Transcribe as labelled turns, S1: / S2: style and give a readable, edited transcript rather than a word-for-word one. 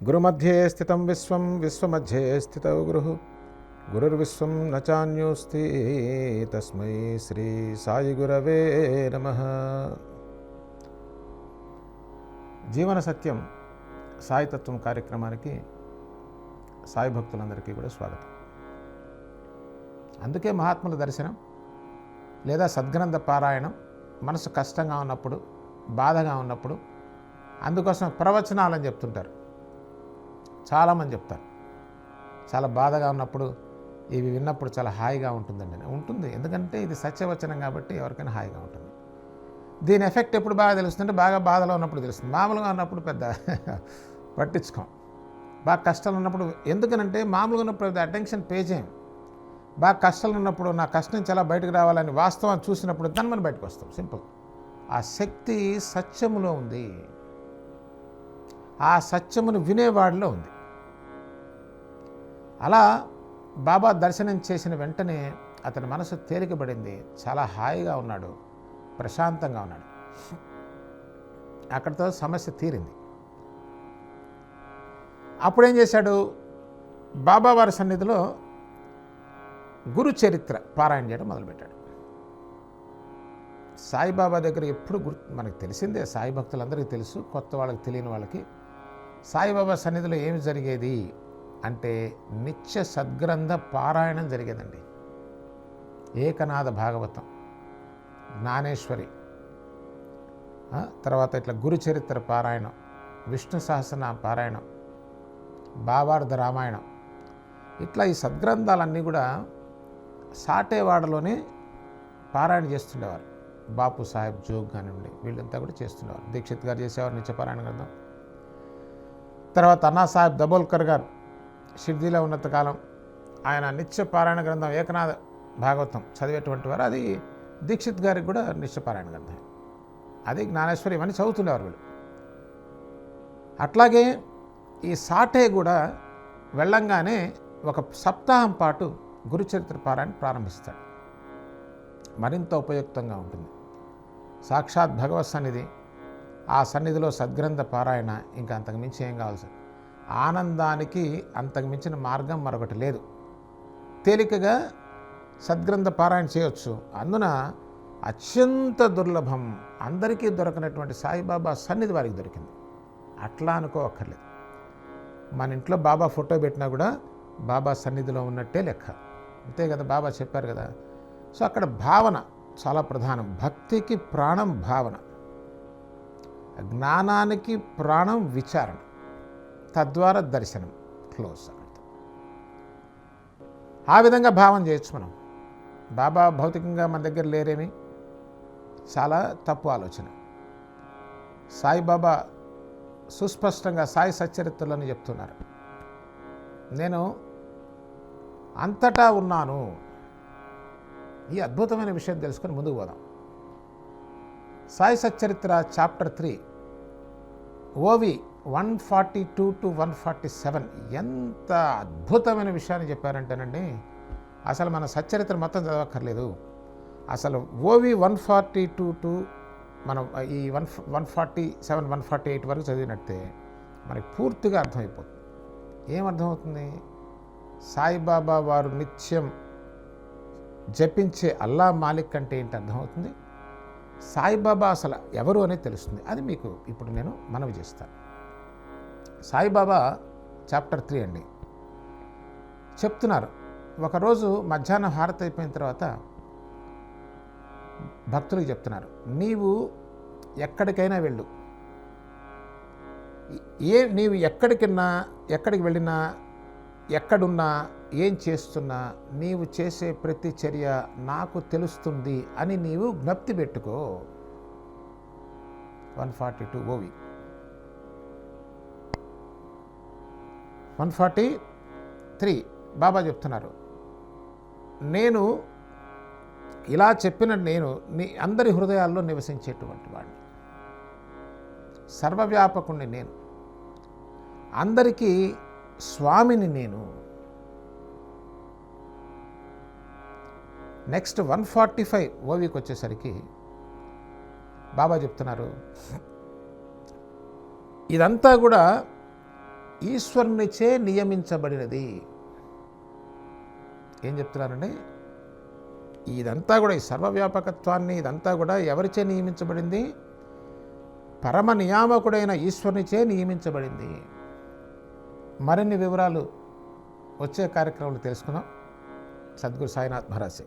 S1: గురుమధ్యే స్థితం విశ్వం విశ్వమధ్యే స్థితౌ గురుః గురుర్విశ్వం న చాన్యోస్తి తస్మై శ్రీ సాయి గురవే నమః. జీవన సత్యం సాయితత్వం కార్యక్రమానికి సాయి భక్తులందరికీ కూడా స్వాగతం. అందుకే మహాత్ముల దర్శనం లేదా సద్గ్రంథ పారాయణం మనసు కష్టంగా ఉన్నప్పుడు, బాధగా ఉన్నప్పుడు, అందుకోసం ప్రవచనాలని చెప్తుంటారు. చాలామంది చెప్తారు చాలా బాధగా ఉన్నప్పుడు ఇవి విన్నప్పుడు చాలా హాయిగా ఉంటుందండి. ఉంటుంది, ఎందుకంటే ఇది సత్యవచనం కాబట్టి ఎవరికైనా హాయిగా ఉంటుంది. దీని ఎఫెక్ట్ ఎప్పుడు బాగా తెలుస్తుందంటే బాగా బాధలో ఉన్నప్పుడు తెలుస్తుంది. మామూలుగా ఉన్నప్పుడు పెద్ద పట్టించుకోం. బాగా కష్టాలు ఉన్నప్పుడు, ఎందుకనంటే మామూలుగా ఉన్నప్పుడు పెద్ద అటెన్షన్ పే చేయం. బాగా కష్టాలు ఉన్నప్పుడు నా కష్టం నుంచి ఎలా బయటకు రావాలని వాస్తవం చూసినప్పుడు దాన్ని మనం బయటకు వస్తాం. సింపుల్. ఆ శక్తి సత్యములో ఉంది, ఆ సత్యమును వినేవాడిలో ఉంది. అలా బాబా దర్శనం చేసిన వెంటనే అతని మనసు తేలికబడింది, చాలా హాయిగా ఉన్నాడు, ప్రశాంతంగా ఉన్నాడు. అక్కడితో సమస్య తీరింది. అప్పుడేం చేశాడు, బాబా వారి సన్నిధిలో గురు చరిత్ర పారాయణ చేయడం మొదలుపెట్టాడు. సాయిబాబా దగ్గర ఎప్పుడు మనకు తెలిసిందే, సాయి భక్తులందరికీ తెలుసు, కొత్త వాళ్ళకి తెలియని వాళ్ళకి. సాయిబాబా సన్నిధిలో ఏమి జరిగేది అంటే నిత్య సద్గ్రంథ పారాయణం జరిగేదండి. ఏకనాథ భాగవతం, జ్ఞానేశ్వరి, తర్వాత ఇట్లా గురు చరిత్ర పారాయణం, విష్ణు సహస్రనామ పారాయణం, భావార్థ రామాయణం, ఇట్లా ఈ సద్గ్రంథాలన్నీ కూడా సాటేవాడలోనే పారాయణ చేస్తుండేవారు. బాపు సాహెబ్ జోగ్ కానివ్వండి, వీళ్ళంతా కూడా చేస్తుండేవారు. దీక్షిత్ గారు చేసేవారు నిత్యపారాయణ గ్రంథం. తర్వాత అన్నా సాహెబ్ దబోల్కర్ గారు షిర్డీలో ఉన్నంత కాలం ఆయన నిత్యపారాయణ గ్రంథం ఏకనాథ భాగవతం చదివేటువంటి వారు. అది దీక్షిత్ గారికి కూడా నిత్యపారాయణ గ్రంథం, అది జ్ఞానేశ్వరి, ఇవన్నీ చదువుతుండేవారు వీళ్ళు. అట్లాగే ఈ సాటే కూడా వెళ్ళంగానే ఒక సప్తాహం పాటు గురుచరిత్ర పారాయణ ప్రారంభిస్తాడు. మరింత ఉపయుక్తంగా ఉంటుంది. సాక్షాత్ భగవత్ సన్నిధి, ఆ సన్నిధిలో సద్గ్రంథ పారాయణ, ఇంకా అంతకుమించి ఏం కావాల్సి. ఆనందానికి అంతకుమించిన మార్గం మరొకటి లేదు. తేలికగా సద్గ్రంథ పారాయణ చేయవచ్చు. అందున అత్యంత దుర్లభం, అందరికీ దొరకనటువంటి సాయిబాబా సన్నిధి వారికి దొరికింది. అట్లా అనుకోవక్కర్లేదు. మన ఇంట్లో బాబా ఫోటో పెట్టినా కూడా బాబా సన్నిధిలో ఉన్నట్టే లెక్క, అంతే కదా. బాబా చెప్పారు కదా. సో అక్కడ భావన చాలా ప్రధానం. భక్తికి ప్రాణం భావన, జ్ఞానానికి ప్రాణం విచారణ, తద్వారా దర్శనం క్లోజ్. ఆ విధంగా భావన చేయొచ్చు మనం. బాబా భౌతికంగా మన దగ్గర లేరేమి, చాలా తప్పు ఆలోచన. సాయిబాబా సుస్పష్టంగా సాయి సచ్చరిత్రలోనే చెప్తున్నారు, నేను అంతటా ఉన్నాను. ఈ అద్భుతమైన విషయం తెలుసుకొని ముందుకు పోదాం. సాయి సచ్చరిత్ర చాప్టర్ 3 ఓవి 142 to 147 ఎంత అద్భుతమైన విషయాన్ని చెప్పారంటేనండి, అసలు మన సచ్చరిత్ర మొత్తం చదవక్కర్లేదు. అసలు ఓవి 142 to మనం ఈ 147, 148 వరకు చదివినట్టే మనకి పూర్తిగా అర్థమైపోతుంది. ఏమర్థమవుతుంది? సాయిబాబా వారు నిత్యం జపించే అల్లా మాలిక్ అంటే ఏంటి అర్థమవుతుంది. సాయిబాబా అసలు ఎవరు అనేది తెలుస్తుంది. అది మీకు ఇప్పుడు నేను మనవి చేస్తాను. సాయిబాబా చాప్టర్ 3 అండి చెప్తున్నారు. ఒకరోజు మధ్యాహ్నం హారతి అయిపోయిన తర్వాత భక్తులకు చెప్తున్నారు, నీవు ఎక్కడికైనా వెళ్ళు, నీవు ఎక్కడికి వెళ్ళినా, ఎక్కడున్నా, ఏం చేస్తున్నా, నీవు చేసే ప్రతి చర్య నాకు తెలుస్తుంది అని నీవు జ్ఞప్తి పెట్టుకో. 142 ఓవి 143 బాబా చెప్తున్నారు, నేను ఇలా చెప్పిన నేను నీ అందరి హృదయాల్లో నివసించేటువంటి వాడిని, సర్వవ్యాపకుణ్ణి నేను, అందరికీ స్వామిని నేను. నెక్స్ట్ 145 ఓవికి వచ్చేసరికి బాబా చెప్తున్నారు, ఇదంతా కూడా ఈశ్వరునిచే నియమించబడినది. ఏం చెప్తున్నారండి? ఇదంతా కూడా, ఈ సర్వవ్యాపకత్వాన్ని ఇదంతా కూడా ఎవరిచే నియమించబడింది? పరమ నియామకుడైన ఈశ్వరునిచే నియమించబడింది. మరిన్ని వివరాలు వచ్చే కార్యక్రమంలో తెలుసుకుందాం. సద్గురు సాయినాథ్ మహారాజ్.